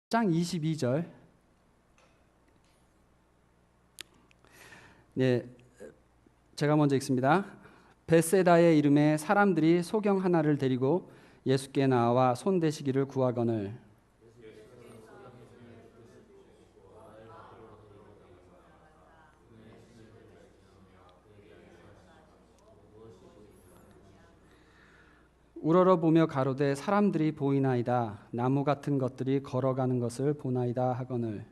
장 22절. 네, 제가 먼저 읽습니다. 벳세다의 이름에 사람들이 소경 하나를 데리고 예수께 나와 손대시기를 구하거늘 우러러보며 가로되 사람들이 보이나이다. 나무 같은 것들이 걸어가는 것을 보나이다 하거늘.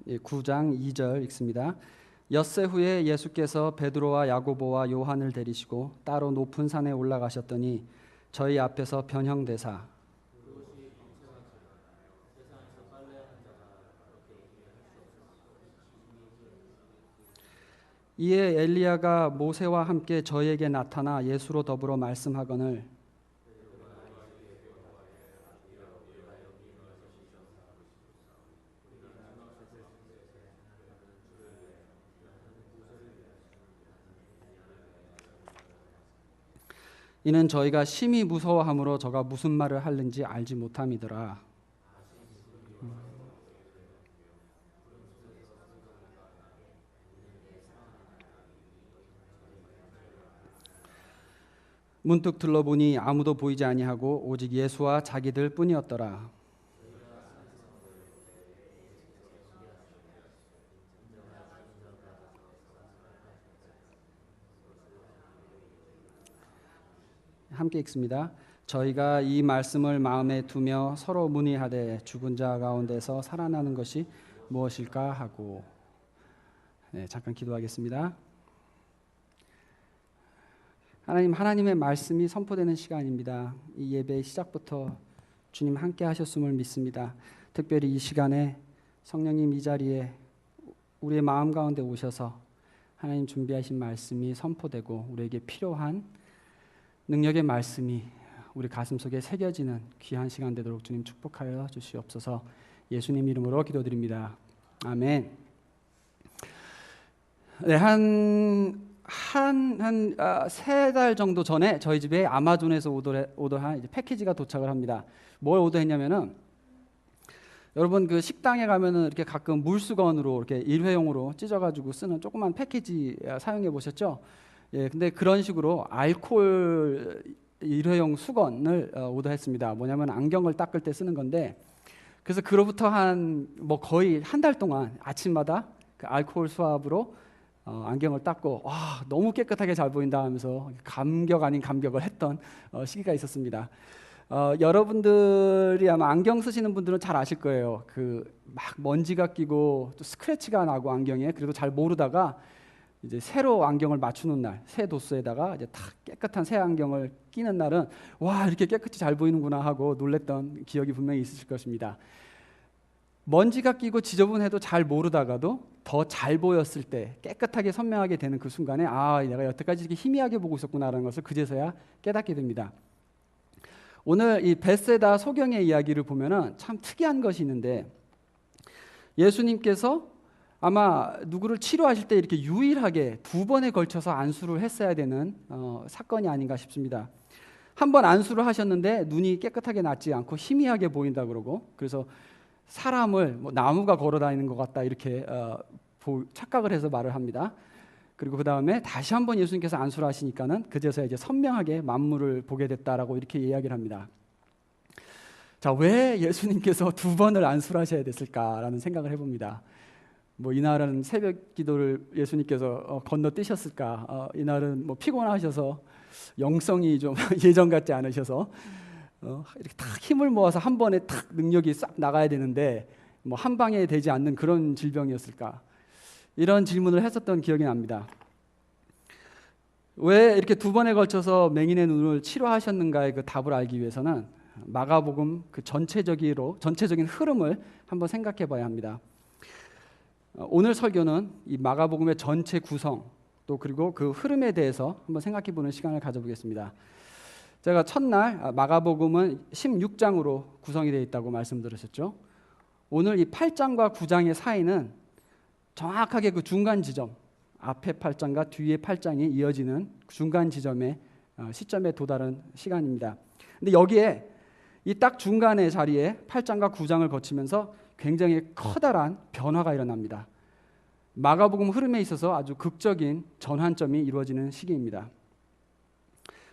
9장 2절 읽습니다. 엿새 후에 예수께서 베드로와 야고보와 요한을 데리시고 따로 높은 산에 올라가셨더니 저희 앞에서 변형되사 이에 엘리야가 모세와 함께 저에게 나타나 예수로 더불어 말씀하거늘 이는 저희가 심히 무서워함으로 저가 무슨 말을 하는지 알지 못함이더라. 문득 둘러보니 아무도 보이지 아니하고 오직 예수와 자기들 뿐이었더라. 함께 읽습니다. 저희가 이 말씀을 마음에 두며 서로 문의하되 죽은 자 가운데서 살아나는 것이 무엇일까 하고. 네, 잠깐 기도하겠습니다. 하나님의 말씀이 선포되는 시간입니다. 이 예배의 시작부터 주님 함께 하셨음을 믿습니다. 특별히 이 시간에 성령님 이 자리에 우리의 마음 가운데 오셔서 하나님 준비하신 말씀이 선포되고 우리에게 필요한 능력의 말씀이 우리 가슴속에 새겨지는 귀한 시간 되도록 주님 축복하여 주시옵소서. 예수님 이름으로 기도드립니다. 아멘. 네, 세 달 정도 전에 저희 집에 아마존에서 오더한 이제 패키지가 도착을 합니다. 뭘 오더했냐면은 여러분 그 식당에 가면은 이렇게 가끔 물수건으로 이렇게 일회용으로 찢어가지고 쓰는 조그만 패키지 사용해 보셨죠? 예, 근데 그런 식으로 알코올 일회용 수건을 오더했습니다. 뭐냐면 안경을 닦을 때 쓰는 건데, 그래서 그로부터 거의 한 달 동안 아침마다 그 알코올 수압으로 안경을 닦고 와 너무 깨끗하게 잘 보인다 하면서 감격 아닌 감격을 했던 시기가 있었습니다. 여러분들이 아마 안경 쓰시는 분들은 잘 아실 거예요. 그 막 먼지가 끼고 또 스크래치가 나고 안경에, 그리고 잘 모르다가 이제 새로 안경을 맞추는 날, 새 도수에다가 이제 탁 깨끗한 새 안경을 끼는 날은 와 이렇게 깨끗이 잘 보이는구나 하고 놀랬던 기억이 분명히 있으실 것입니다. 먼지가 끼고 지저분해도 잘 모르다가도 더 잘 보였을 때 깨끗하게 선명하게 되는 그 순간에 아 내가 여태까지 이렇게 희미하게 보고 있었구나라는 것을 그제서야 깨닫게 됩니다. 오늘 이 벳세다 소경의 이야기를 보면은 참 특이한 것이 있는데, 예수님께서 아마 누구를 치료하실 때 이렇게 유일하게 두 번에 걸쳐서 안수를 했어야 되는 사건이 아닌가 싶습니다. 한 번 안수를 하셨는데 눈이 깨끗하게 낫지 않고 희미하게 보인다 그러고, 그래서 사람을 나무가 걸어다니는 것 같다 이렇게 착각을 해서 말을 합니다. 그리고 그 다음에 다시 한번 예수님께서 안수를 하시니까는 그제서야 이제 선명하게 만물을 보게 됐다라고 이렇게 이야기를 합니다. 자, 왜 예수님께서 두 번을 안수를 하셔야 됐을까라는 생각을 해봅니다. 이날은 새벽 기도를 예수님께서 건너뛰셨을까? 이날은 피곤하셔서 영성이 좀 예전 같지 않으셔서 이렇게 탁 힘을 모아서 한 번에 탁 능력이 싹 나가야 되는데 한 방에 되지 않는 그런 질병이었을까? 이런 질문을 했었던 기억이 납니다. 왜 이렇게 두 번에 걸쳐서 맹인의 눈을 치료하셨는가의 그 답을 알기 위해서는 마가복음 그 전체적인 흐름을 한번 생각해 봐야 합니다. 오늘 설교는 이 마가복음의 전체 구성 또 그리고 그 흐름에 대해서 한번 생각해 보는 시간을 가져보겠습니다. 제가 첫날 마가복음은 16장으로 구성이 되어 있다고 말씀드렸었죠. 오늘 이 8장과 9장의 사이는 정확하게 그 중간 지점, 앞에 8장과 뒤에 8장이 이어지는 중간 지점에 시점에 도달한 시간입니다. 근데 여기에 이 딱 중간의 자리에 8장과 9장을 거치면서 굉장히 커다란 변화가 일어납니다. 마가복음 흐름에 있어서 아주 극적인 전환점이 이루어지는 시기입니다.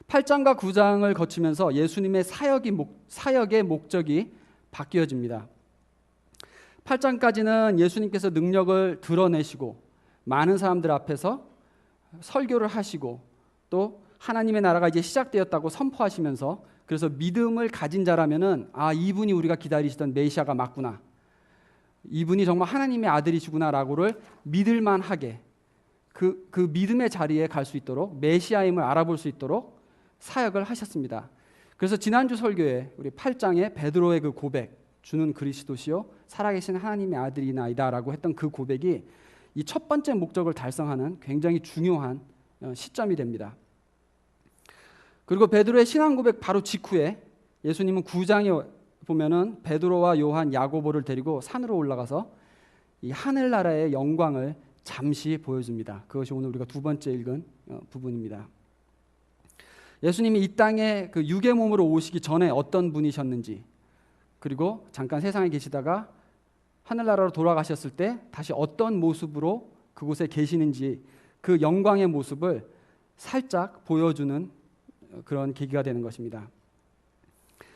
8장과 9장을 거치면서 예수님의 사역의 목적이 바뀌어집니다. 8장까지는 예수님께서 능력을 드러내시고 많은 사람들 앞에서 설교를 하시고 또 하나님의 나라가 이제 시작되었다고 선포하시면서 그래서 믿음을 가진 자라면은 이분이 우리가 기다리시던 메시아가 맞구나. 이분이 정말 하나님의 아들이시구나라고를 믿을만하게 그 믿음의 자리에 갈 수 있도록 메시아임을 알아볼 수 있도록 사역을 하셨습니다. 그래서 지난주 설교에 우리 8장에 베드로의 그 고백, 주는 그리스도시요 살아계신 하나님의 아들이나이다라고 했던 그 고백이 이 첫 번째 목적을 달성하는 굉장히 중요한 시점이 됩니다. 그리고 베드로의 신앙 고백 바로 직후에 예수님은 9장에 보면은 베드로와 요한, 야고보를 데리고 산으로 올라가서 이 하늘나라의 영광을 잠시 보여줍니다. 그것이 오늘 우리가 두 번째 읽은 부분입니다. 예수님이 이 땅에 그 육의 몸으로 오시기 전에 어떤 분이셨는지, 그리고 잠깐 세상에 계시다가 하늘나라로 돌아가셨을 때 다시 어떤 모습으로 그곳에 계시는지 그 영광의 모습을 살짝 보여주는 그런 계기가 되는 것입니다.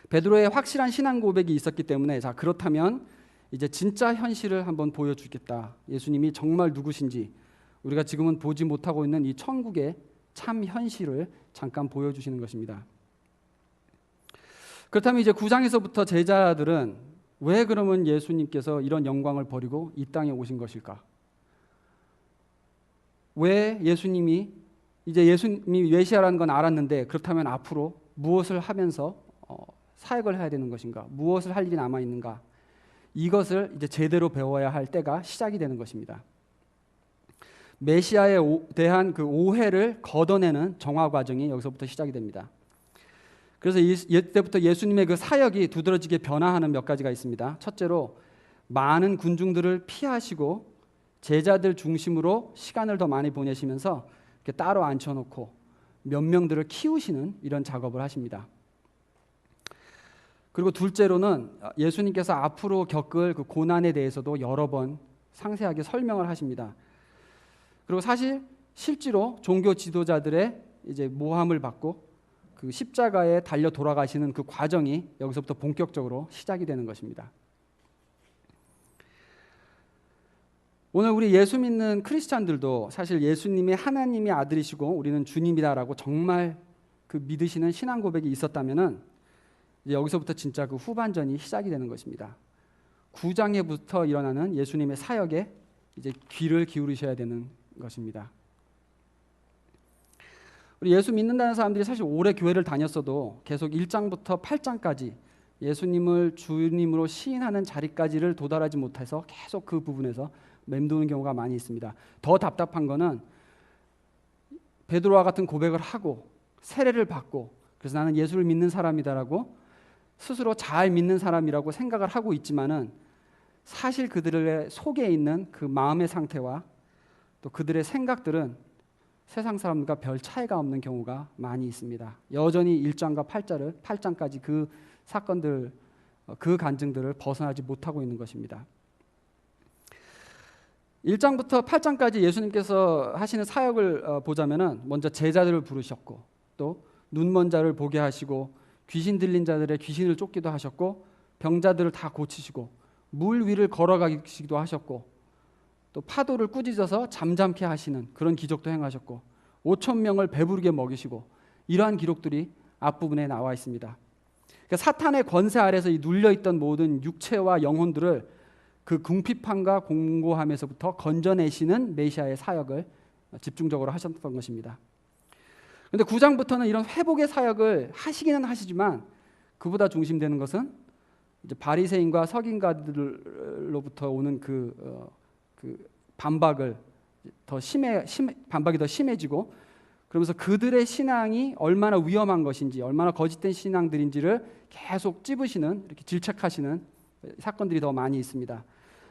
베드로의 확실한 신앙 고백이 있었기 때문에 그렇다면 이제 진짜 현실을 한번 보여주겠다. 예수님이 정말 누구신지 우리가 지금은 보지 못하고 있는 이 천국의 참 현실을 잠깐 보여주시는 것입니다. 그렇다면 이제 9장에서부터 제자들은 왜 그러면 예수님께서 이런 영광을 버리고 이 땅에 오신 것일까? 왜 예수님이 메시아라는 건 알았는데 그렇다면 앞으로 무엇을 하면서 사역을 해야 되는 것인가? 무엇을 할 일이 남아 있는가? 이것을 이제 제대로 배워야 할 때가 시작이 되는 것입니다. 메시아에 대한 그 오해를 걷어내는 정화 과정이 여기서부터 시작이 됩니다. 그래서 이때부터 예수님의 그 사역이 두드러지게 변화하는 몇 가지가 있습니다. 첫째로 많은 군중들을 피하시고 제자들 중심으로 시간을 더 많이 보내시면서 이렇게 따로 앉혀놓고 몇 명들을 키우시는 이런 작업을 하십니다. 그리고 둘째로는 예수님께서 앞으로 겪을 그 고난에 대해서도 여러 번 상세하게 설명을 하십니다. 그리고 사실 실제로 종교 지도자들의 이제 모함을 받고 그 십자가에 달려 돌아가시는 그 과정이 여기서부터 본격적으로 시작이 되는 것입니다. 오늘 우리 예수 믿는 크리스찬들도 사실 예수님이 하나님의 아들이시고 우리는 주님이다라고 정말 그 믿으시는 신앙 고백이 있었다면은 이제 여기서부터 진짜 그 후반전이 시작이 되는 것입니다. 9장에부터 일어나는 예수님의 사역에 이제 귀를 기울이셔야 되는 것입니다. 우리 예수 믿는다는 사람들이 사실 오래 교회를 다녔어도 계속 1장부터 8장까지 예수님을 주님으로 시인하는 자리까지를 도달하지 못해서 계속 그 부분에서 맴도는 경우가 많이 있습니다. 더 답답한 거는 베드로와 같은 고백을 하고 세례를 받고 그래서 나는 예수를 믿는 사람이다라고 스스로 잘 믿는 사람이라고 생각을 하고 있지만은 사실 그들의 속에 있는 그 마음의 상태와 또 그들의 생각들은 세상 사람들과 별 차이가 없는 경우가 많이 있습니다. 여전히 1장과 8장까지 그 사건들, 그 간증들을 벗어나지 못하고 있는 것입니다. 1장부터 8장까지 예수님께서 하시는 사역을 보자면은 먼저 제자들을 부르셨고 또 눈먼 자를 보게 하시고 귀신 들린 자들의 귀신을 쫓기도 하셨고 병자들을 다 고치시고 물 위를 걸어가시기도 하셨고 또 파도를 꾸짖어서 잠잠케 하시는 그런 기적도 행하셨고 5천 명을 배부르게 먹이시고 이러한 기록들이 앞부분에 나와 있습니다. 그러니까 사탄의 권세 아래서 눌려있던 모든 육체와 영혼들을 그 궁핍함과 공고함에서부터 건져내시는 메시아의 사역을 집중적으로 하셨던 것입니다. 그런데 9장부터는 이런 회복의 사역을 하시기는 하시지만 그보다 중심되는 것은 이제 바리새인과 서긴가들로부터 오는 그 반박이 더 심해지고 그러면서 그들의 신앙이 얼마나 위험한 것인지 얼마나 거짓된 신앙들인지를 계속 찝으시는 이렇게 질책하시는 사건들이 더 많이 있습니다.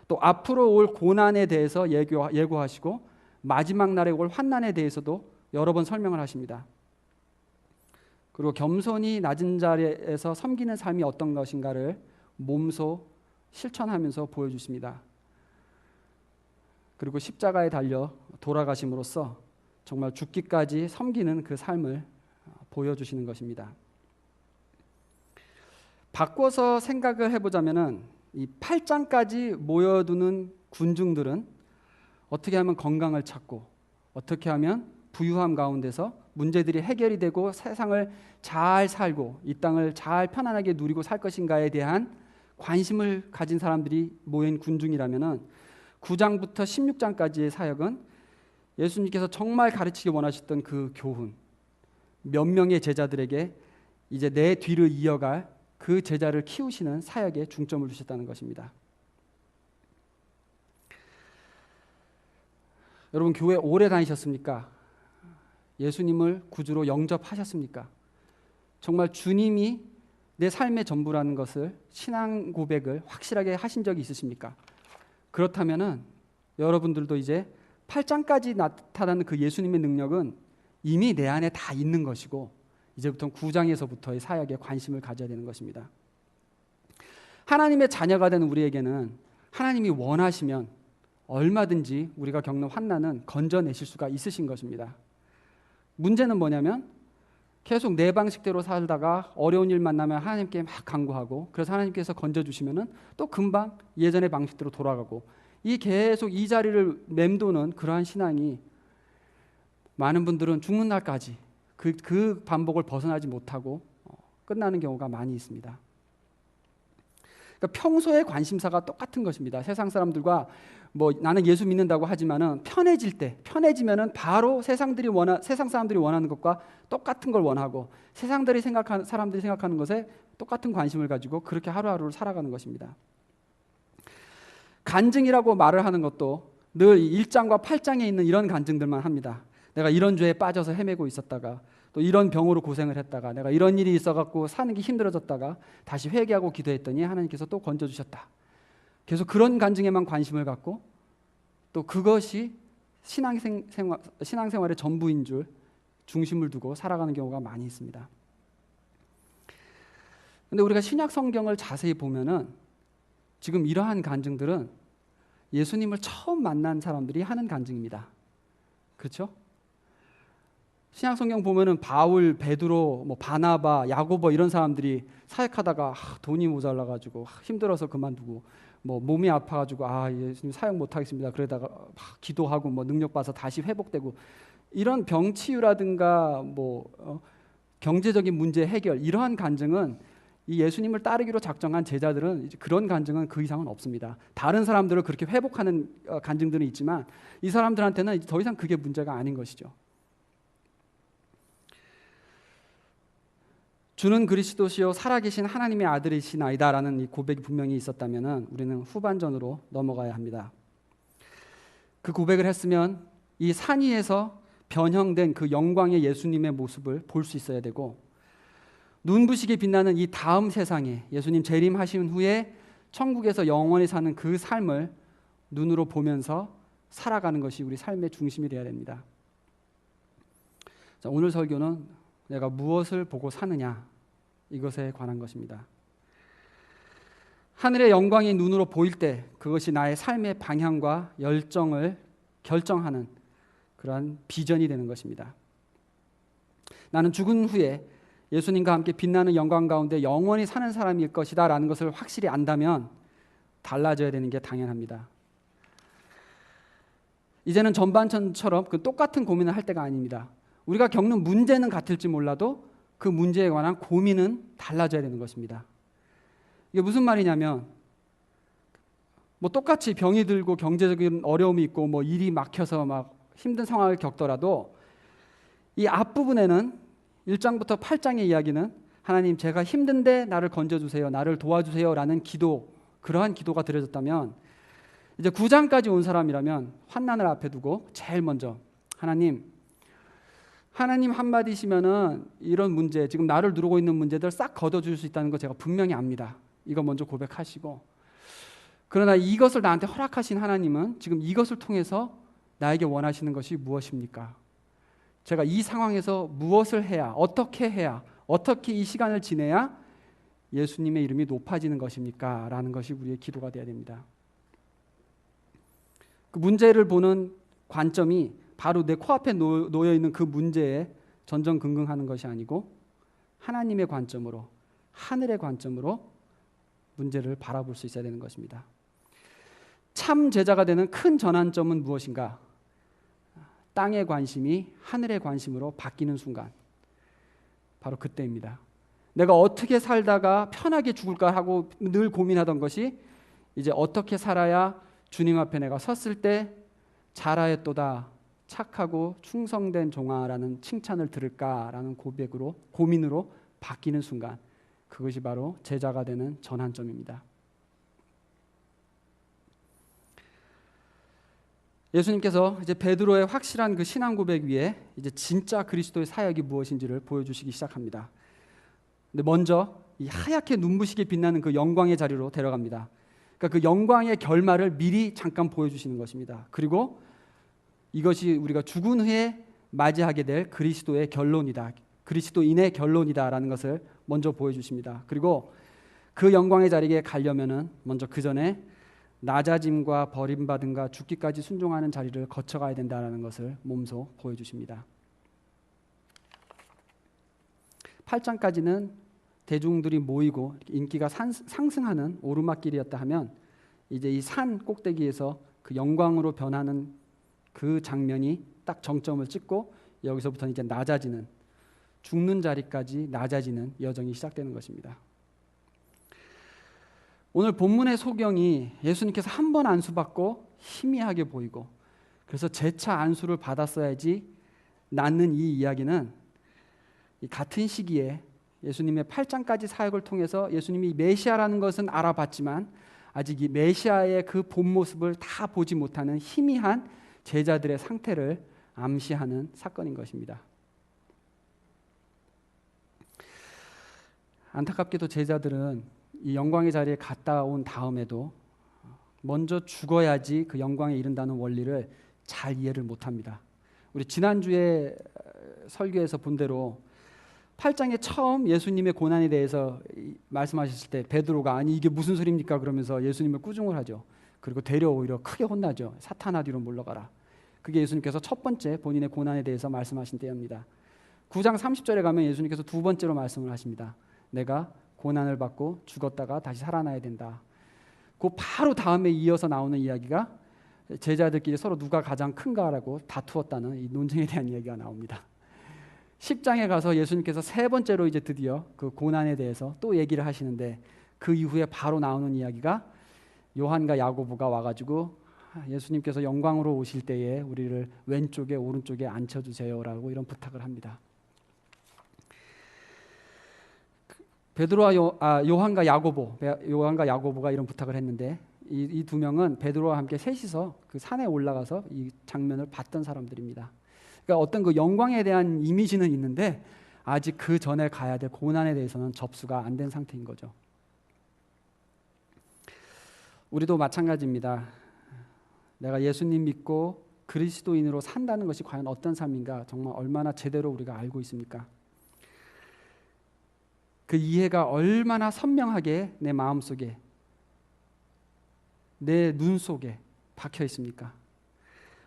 또 앞으로 올 고난에 대해서 예고하시고 마지막 날에 올 환난에 대해서도 여러 번 설명을 하십니다. 그리고 겸손히 낮은 자리에서 섬기는 삶이 어떤 것인가를 몸소 실천하면서 보여주십니다. 그리고 십자가에 달려 돌아가심으로써 정말 죽기까지 섬기는 그 삶을 보여주시는 것입니다. 바꿔서 생각을 해보자면은 이 8장까지 모여두는 군중들은 어떻게 하면 건강을 찾고 어떻게 하면 부유함 가운데서 문제들이 해결이 되고 세상을 잘 살고 이 땅을 잘 편안하게 누리고 살 것인가에 대한 관심을 가진 사람들이 모인 군중이라면은 9장부터 16장까지의 사역은 예수님께서 정말 가르치기 원하셨던 그 교훈, 몇 명의 제자들에게 이제 내 뒤를 이어갈 그 제자를 키우시는 사역에 중점을 두셨다는 것입니다. 여러분, 교회 오래 다니셨습니까? 예수님을 구주로 영접하셨습니까? 정말 주님이 내 삶의 전부라는 것을, 신앙 고백을 확실하게 하신 적이 있으십니까? 그렇다면은 여러분들도 이제 8장까지 나타나는 그 예수님의 능력은 이미 내 안에 다 있는 것이고 이제부터 9장에서부터의 사역에 관심을 가져야 되는 것입니다. 하나님의 자녀가 되는 우리에게는 하나님이 원하시면 얼마든지 우리가 겪는 환난은 건져내실 수가 있으신 것입니다. 문제는 뭐냐면 계속 내 방식대로 살다가 어려운 일 만나면 하나님께 막 간구하고 그래서 하나님께서 건져주시면은 또 금방 예전의 방식대로 돌아가고 이 계속 이 자리를 맴도는 그러한 신앙이 많은 분들은 죽는 날까지 그 반복을 벗어나지 못하고 끝나는 경우가 많이 있습니다. 그러니까 평소의 관심사가 똑같은 것입니다. 세상 사람들과 뭐 나는 예수 믿는다고 하지만은 편해지면은 바로 세상 사람들이 원하는 것과 똑같은 걸 원하고 사람들이 생각하는 것에 똑같은 관심을 가지고 그렇게 하루하루를 살아가는 것입니다. 간증이라고 말을 하는 것도 늘 1장과 8장에 있는 이런 간증들만 합니다. 내가 이런 죄에 빠져서 헤매고 있었다가 또 이런 병으로 고생을 했다가 내가 이런 일이 있어갖고 사는 게 힘들어졌다가 다시 회개하고 기도했더니 하나님께서 또 건져주셨다. 계속 그런 간증에만 관심을 갖고 또 그것이 신앙생활의 전부인 줄 중심을 두고 살아가는 경우가 많이 있습니다. 그런데 우리가 신약 성경을 자세히 보면은 지금 이러한 간증들은 예수님을 처음 만난 사람들이 하는 간증입니다. 그렇죠? 신약 성경 보면은 바울, 베드로, 바나바, 야고보 이런 사람들이 사역하다가 돈이 모자라 가지고 힘들어서 그만두고 몸이 아파 가지고 예수님 사역 못 하겠습니다. 그러다가 기도하고 능력 받아서 다시 회복되고 이런 병치유라든가 경제적인 문제 해결 이러한 간증은 이 예수님을 따르기로 작정한 제자들은 그런 간증은 그 이상은 없습니다. 다른 사람들을 그렇게 회복하는 간증들은 있지만 이 사람들한테는 더 이상 그게 문제가 아닌 것이죠. 주는 그리스도시요 살아계신 하나님의 아들이시나이다라는 이 고백이 분명히 있었다면 우리는 후반전으로 넘어가야 합니다. 그 고백을 했으면 이 산 위에서 변형된 그 영광의 예수님의 모습을 볼 수 있어야 되고 눈부시게 빛나는 이 다음 세상에 예수님 재림하신 후에 천국에서 영원히 사는 그 삶을 눈으로 보면서 살아가는 것이 우리 삶의 중심이 되어야 됩니다. 자, 오늘 설교는 내가 무엇을 보고 사느냐 이것에 관한 것입니다. 하늘의 영광이 눈으로 보일 때 그것이 나의 삶의 방향과 열정을 결정하는 그러한 비전이 되는 것입니다. 나는 죽은 후에 예수님과 함께 빛나는 영광 가운데 영원히 사는 사람일 것이다 라는 것을 확실히 안다면 달라져야 되는 게 당연합니다. 이제는 전반전처럼 그 똑같은 고민을 할 때가 아닙니다. 우리가 겪는 문제는 같을지 몰라도 그 문제에 관한 고민은 달라져야 되는 것입니다. 이게 무슨 말이냐면 똑같이 병이 들고 경제적인 어려움이 있고 일이 막혀서 막 힘든 상황을 겪더라도 이 앞부분에는 1장부터 8장의 이야기는 하나님 제가 힘든데 나를 건져주세요. 나를 도와주세요 라는 기도, 그러한 기도가 드려졌다면 이제 9장까지 온 사람이라면 환난을 앞에 두고 제일 먼저 하나님 한마디시면은 이런 문제, 지금 나를 누르고 있는 문제들 싹 걷어줄 수 있다는 거 제가 분명히 압니다. 이거 먼저 고백하시고, 그러나 이것을 나한테 허락하신 하나님은 지금 이것을 통해서 나에게 원하시는 것이 무엇입니까? 제가 이 상황에서 무엇을 해야, 어떻게 이 시간을 지내야 예수님의 이름이 높아지는 것입니까? 라는 것이 우리의 기도가 되어야 됩니다. 그 문제를 보는 관점이 바로 내 코앞에 놓여 있는 그 문제에 전전긍긍하는 것이 아니고 하나님의 관점으로, 하늘의 관점으로 문제를 바라볼 수 있어야 되는 것입니다. 참 제자가 되는 큰 전환점은 무엇인가? 땅의 관심이 하늘의 관심으로 바뀌는 순간, 바로 그때입니다. 내가 어떻게 살다가 편하게 죽을까 하고 늘 고민하던 것이 이제 어떻게 살아야 주님 앞에 내가 섰을 때 잘하였도다, 착하고 충성된 종아라는 칭찬을 들을까라는 고민으로 바뀌는 순간, 그것이 바로 제자가 되는 전환점입니다. 예수님께서 이제 베드로의 확실한 그 신앙 고백 위에 이제 진짜 그리스도의 사역이 무엇인지를 보여주시기 시작합니다. 근데 먼저 이 하얗게 눈부시게 빛나는 그 영광의 자리로 데려갑니다. 그러니까 그 영광의 결말을 미리 잠깐 보여주시는 것입니다. 그리고 이것이 우리가 죽은 후에 맞이하게 될 그리스도의 결론이다, 그리스도인의 결론이다라는 것을 먼저 보여주십니다. 그리고 그 영광의 자리에 가려면은 먼저 그 전에 낮아짐과 버림받음과 죽기까지 순종하는 자리를 거쳐가야 된다는 것을 몸소 보여주십니다. 8장까지는 대중들이 모이고 인기가 상승하는 오르막길이었다 하면 이제 이 산 꼭대기에서 그 영광으로 변하는 그 장면이 딱 정점을 찍고 여기서부터 이제 낮아지는, 죽는 자리까지 낮아지는 여정이 시작되는 것입니다. 오늘 본문의 소경이 예수님께서 한 번 안수받고 희미하게 보이고 그래서 재차 안수를 받았어야지 낫는 이 이야기는 이 같은 시기에 예수님의 8장까지 사역을 통해서 예수님이 메시아라는 것은 알아봤지만 아직 이 메시아의 그 본 모습을 다 보지 못하는 희미한 제자들의 상태를 암시하는 사건인 것입니다. 안타깝게도 제자들은 이 영광의 자리에 갔다 온 다음에도 먼저 죽어야지 그 영광에 이른다는 원리를 잘 이해를 못합니다. 우리 지난주에 설교에서 본 대로 8장에 처음 예수님의 고난에 대해서 말씀하셨을 때 베드로가 아니 이게 무슨 소리입니까? 그러면서 예수님을 꾸중을 하죠. 그리고 되려 오히려 크게 혼나죠. 사탄아 뒤로 물러가라. 그게 예수님께서 첫 번째 본인의 고난에 대해서 말씀하신 때입니다. 9장 30절에 가면 예수님께서 두 번째로 말씀을 하십니다. 내가 고난을 받고 죽었다가 다시 살아나야 된다. 그 바로 다음에 이어서 나오는 이야기가 제자들끼리 서로 누가 가장 큰가라고 다투었다는 이 논쟁에 대한 이야기가 나옵니다. 10장에 가서 예수님께서 세 번째로 이제 드디어 그 고난에 대해서 또 얘기를 하시는데 그 이후에 바로 나오는 이야기가 요한과 야고보가 와가지고 예수님께서 영광으로 오실 때에 우리를 왼쪽에 오른쪽에 앉혀주세요라고 이런 부탁을 합니다. 베드로와 요한과 야고보가 이런 부탁을 했는데 이 두 명은 베드로와 함께 셋이서 그 산에 올라가서 이 장면을 봤던 사람들입니다. 그러니까 어떤 그 영광에 대한 이미지는 있는데 아직 그 전에 가야 될 고난에 대해서는 접수가 안 된 상태인 거죠. 우리도 마찬가지입니다. 내가 예수님 믿고 그리스도인으로 산다는 것이 과연 어떤 삶인가 정말 얼마나 제대로 우리가 알고 있습니까? 그 이해가 얼마나 선명하게 내 마음속에, 내 눈 속에 박혀 있습니까?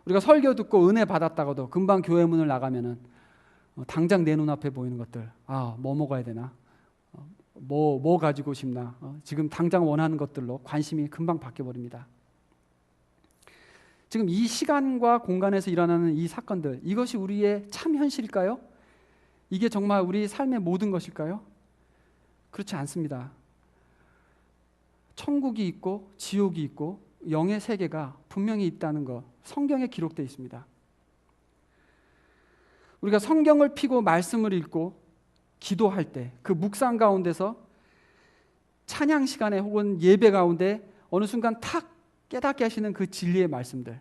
우리가 설교 듣고 은혜 받았다고도 금방 교회 문을 나가면은 당장 내 눈앞에 보이는 것들, 뭐 먹어야 되나, 뭐 가지고 싶나, 지금 당장 원하는 것들로 관심이 금방 바뀌어 버립니다. 지금 이 시간과 공간에서 일어나는 이 사건들, 이것이 우리의 참 현실일까요? 이게 정말 우리 삶의 모든 것일까요? 그렇지 않습니다. 천국이 있고 지옥이 있고 영의 세계가 분명히 있다는 것, 성경에 기록되어 있습니다. 우리가 성경을 펴고 말씀을 읽고 기도할 때 그 묵상 가운데서 찬양 시간에 혹은 예배 가운데 어느 순간 탁 깨닫게 하시는 그 진리의 말씀들,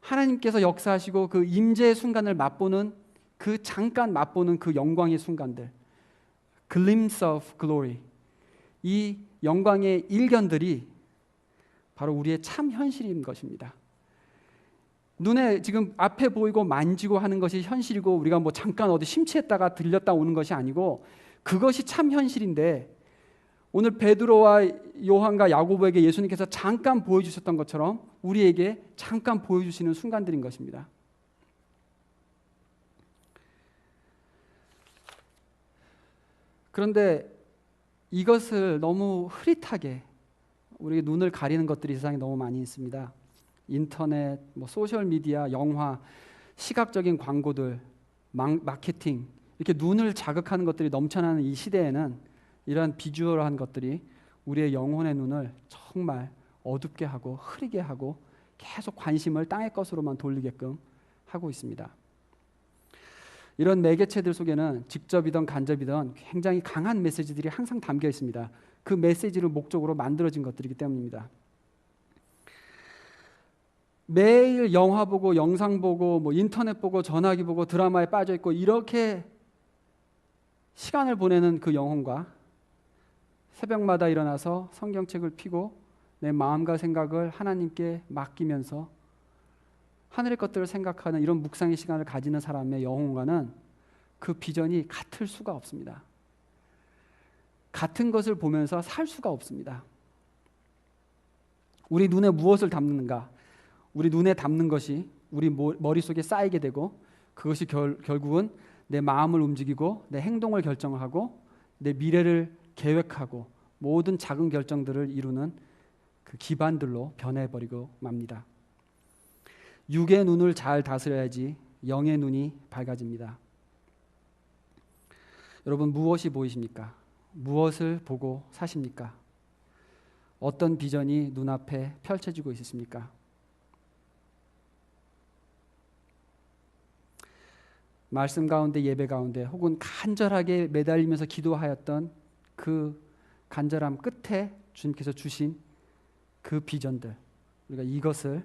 하나님께서 역사하시고 그 임재의 순간을 맛보는 그 잠깐 맛보는 그 영광의 순간들, glimpse of glory, 이 영광의 일견들이 바로 우리의 참 현실인 것입니다. 눈에 지금 앞에 보이고 만지고 하는 것이 현실이고 우리가 뭐 잠깐 어디 심취했다가 들렸다 오는 것이 아니고 그것이 참 현실인데 오늘 베드로와 요한과 야고보에게 예수님께서 잠깐 보여주셨던 것처럼 우리에게 잠깐 보여주시는 순간들인 것입니다. 그런데 이것을 너무 흐릿하게 우리 눈을 가리는 것들이 세상에 너무 많이 있습니다. 인터넷, 소셜 미디어, 영화, 시각적인 광고들, 마케팅 이렇게 눈을 자극하는 것들이 넘쳐나는 이 시대에는 이러한 비주얼한 것들이 우리의 영혼의 눈을 정말 어둡게 하고 흐리게 하고 계속 관심을 땅의 것으로만 돌리게끔 하고 있습니다. 이런 매개체들 속에는 직접이든 간접이든 굉장히 강한 메시지들이 항상 담겨 있습니다. 그 메시지를 목적으로 만들어진 것들이기 때문입니다. 매일 영화 보고 영상 보고 인터넷 보고 전화기 보고 드라마에 빠져 있고 이렇게 시간을 보내는 그 영혼과 새벽마다 일어나서 성경책을 펴고 내 마음과 생각을 하나님께 맡기면서 하늘의 것들을 생각하는 이런 묵상의 시간을 가지는 사람의 영혼과는 그 비전이 같을 수가 없습니다. 같은 것을 보면서 살 수가 없습니다. 우리 눈에 무엇을 담는가? 우리 눈에 담는 것이 우리 머릿속에 쌓이게 되고 그것이 결국은 내 마음을 움직이고 내 행동을 결정하고 내 미래를 계획하고 모든 작은 결정들을 이루는 그 기반들로 변해버리고 맙니다. 육의 눈을 잘 다스려야지 영의 눈이 밝아집니다. 여러분 무엇이 보이십니까? 무엇을 보고 사십니까? 어떤 비전이 눈앞에 펼쳐지고 있으십니까? 말씀 가운데 예배 가운데 혹은 간절하게 매달리면서 기도하였던 그 간절함 끝에 주님께서 주신 그 비전들 우리가 이것을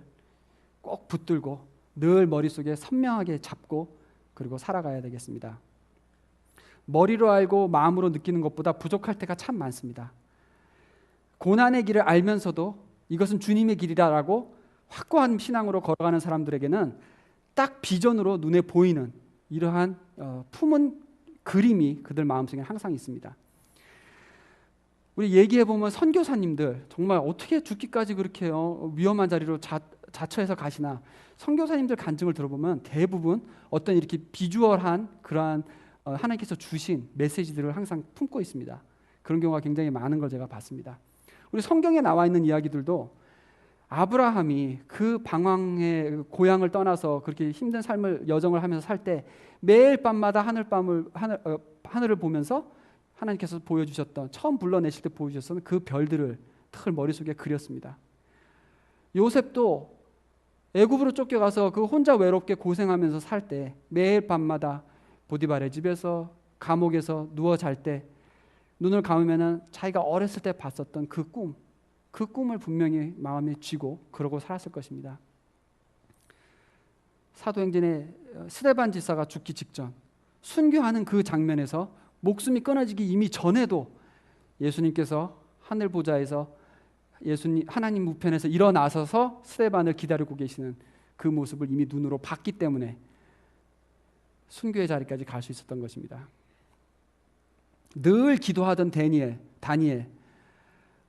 꼭 붙들고 늘 머릿속에 선명하게 잡고 그리고 살아가야 되겠습니다. 머리로 알고 마음으로 느끼는 것보다 부족할 때가 참 많습니다. 고난의 길을 알면서도 이것은 주님의 길이라고 확고한 신앙으로 걸어가는 사람들에게는 딱 비전으로 눈에 보이는 이러한 품은 그림이 그들 마음속에 항상 있습니다. 우리 얘기해보면 선교사님들 정말 어떻게 죽기까지 그렇게 위험한 자리로 자처해서 가시나 선교사님들 간증을 들어보면 대부분 어떤 이렇게 비주얼한 그러한 하나님께서 주신 메시지들을 항상 품고 있습니다. 그런 경우가 굉장히 많은 걸 제가 봤습니다. 우리 성경에 나와 있는 이야기들도 아브라함이 그 방황의 고향을 떠나서 그렇게 힘든 삶을 여정을 하면서 살 때 매일 밤마다 하늘을 보면서 하나님께서 보여주셨던 처음 불러내실 때 보여주셨던 그 별들을 늘 머릿속에 그렸습니다. 요셉도 애굽으로 쫓겨가서 그 혼자 외롭게 고생하면서 살 때 매일 밤마다 보디발의 집에서 감옥에서 누워 잘 때 눈을 감으면은 자기가 어렸을 때 봤었던 그 꿈을 분명히 마음에 쥐고 그러고 살았을 것입니다. 사도행전의 스데반 지사가 죽기 직전 순교하는 그 장면에서 목숨이 끊어지기 이미 전에도 예수님께서 하늘 보좌에서 하나님 우편에서 일어나서서 스데반을 기다리고 계시는 그 모습을 이미 눈으로 봤기 때문에 순교의 자리까지 갈 수 있었던 것입니다. 늘 기도하던 다니엘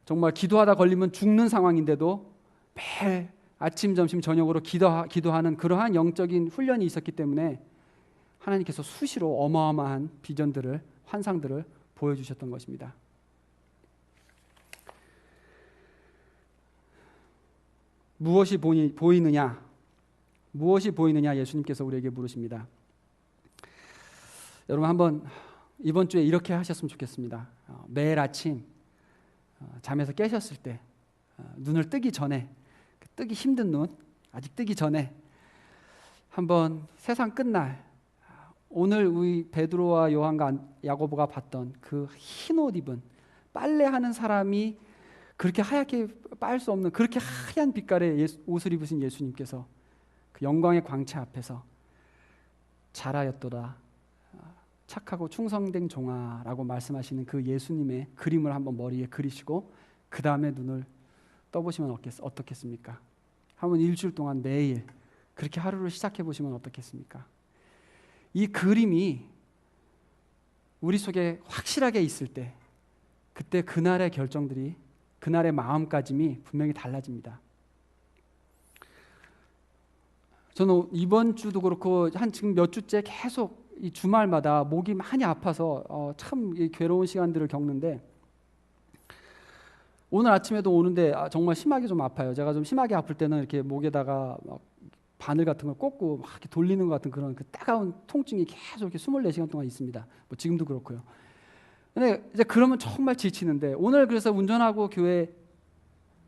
정말 기도하다 걸리면 죽는 상황인데도 매일 아침, 점심, 저녁으로 기도하는 그러한 영적인 훈련이 있었기 때문에 하나님께서 수시로 어마어마한 비전들을 환상들을 보여주셨던 것입니다. 무엇이 보이느냐? 무엇이 보이느냐? 예수님께서 우리에게 물으십니다. 여러분 한번 이번 주에 이렇게 하셨으면 좋겠습니다. 매일 아침 잠에서 깨셨을 때 눈을 뜨기 전에 뜨기 힘든 눈 아직 뜨기 전에 한번 세상 끝날 오늘 우리 베드로와 요한과 야고보가 봤던 그 흰 옷 입은 빨래하는 사람이 그렇게 하얗게 빨 수 없는 그렇게 하얀 빛깔의 옷을 입으신 예수님께서 그 영광의 광채 앞에서 잘하였도다 착하고 충성된 종아라고 말씀하시는 그 예수님의 그림을 한번 머리에 그리시고 그 다음에 눈을 떠보시면 어떻겠습니까? 한번 일주일 동안 매일 그렇게 하루를 시작해 보시면 어떻겠습니까? 이 그림이 우리 속에 확실하게 있을 때 그때 그날의 결정들이, 그날의 마음가짐이 분명히 달라집니다. 저는 이번 주도 그렇고 지금 몇 주째 계속 이 주말마다 목이 많이 아파서 참 괴로운 시간들을 겪는데, 오늘 아침에도 오는데 정말 심하게 좀 아파요. 제가 좀 심하게 아플 때는 이렇게 목에다가 막 바늘 같은 걸 꽂고 막 이렇게 돌리는 것 같은 그런 그 따가운 통증이 계속 이렇게 24시간 동안 있습니다. 뭐 지금도 그렇고요. 근데 이제 그러면 정말 지치는데, 오늘 그래서 운전하고 교회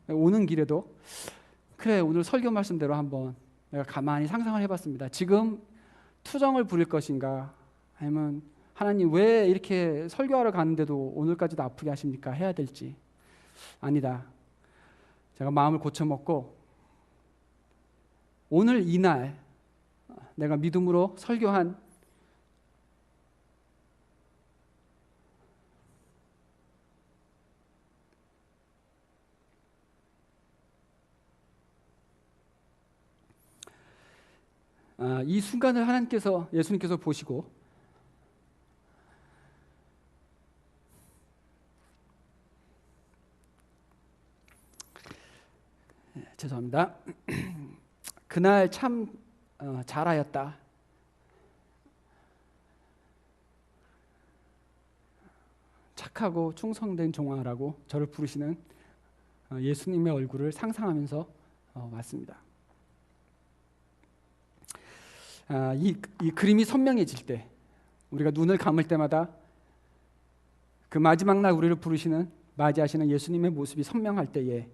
오는 길에도 그래, 오늘 설교 말씀대로 한번 내가 가만히 상상을 해봤습니다. 지금 투정을 부릴 것인가, 아니면 하나님 왜 이렇게 설교하러 가는데도 오늘까지도 아프게 하십니까 해야 될지. 아니다, 제가 마음을 고쳐먹고 오늘 이날 내가 믿음으로 설교한 이 순간을 하나님께서, 예수님께서 보시고 죄송합니다. 그날 참 잘하였다. 착하고 충성된 종아라고 저를 부르시는 예수님의 얼굴을 상상하면서 왔습니다. 이 그림이 선명해질 때, 우리가 눈을 감을 때마다 그 마지막 날 우리를 부르시는, 맞이하시는 예수님의 모습이 선명할 때에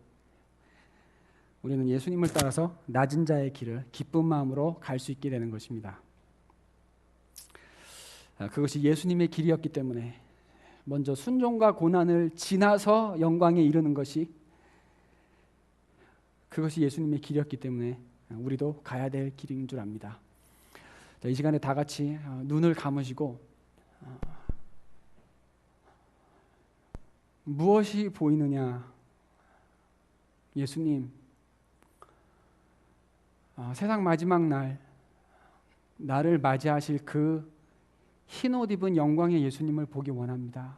우리는 예수님을 따라서 낮은 자의 길을 기쁜 마음으로 갈 수 있게 되는 것입니다. 그것이 예수님의 길이었기 때문에 먼저 순종과 고난을 지나서 영광에 이르는 것이, 그것이 예수님의 길이었기 때문에 우리도 가야 될 길인 줄 압니다. 자, 이 시간에 다 같이 눈을 감으시고 무엇이 보이느냐? 예수님, 세상 마지막 날 나를 맞이하실 그 흰 옷 입은 영광의 예수님을 보기 원합니다.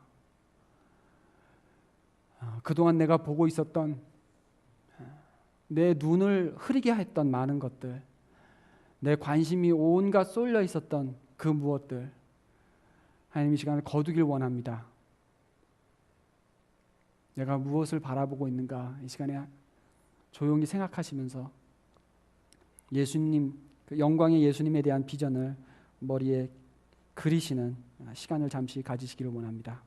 그동안 내가 보고 있었던, 내 눈을 흐리게 했던 많은 것들, 내 관심이 온갖 쏠려 있었던 그 무엇들, 하나님 이 시간을 거두길 원합니다. 내가 무엇을 바라보고 있는가, 이 시간에 조용히 생각하시면서 예수님, 그 영광의 예수님에 대한 비전을 머리에 그리시는 시간을 잠시 가지시기를 원합니다.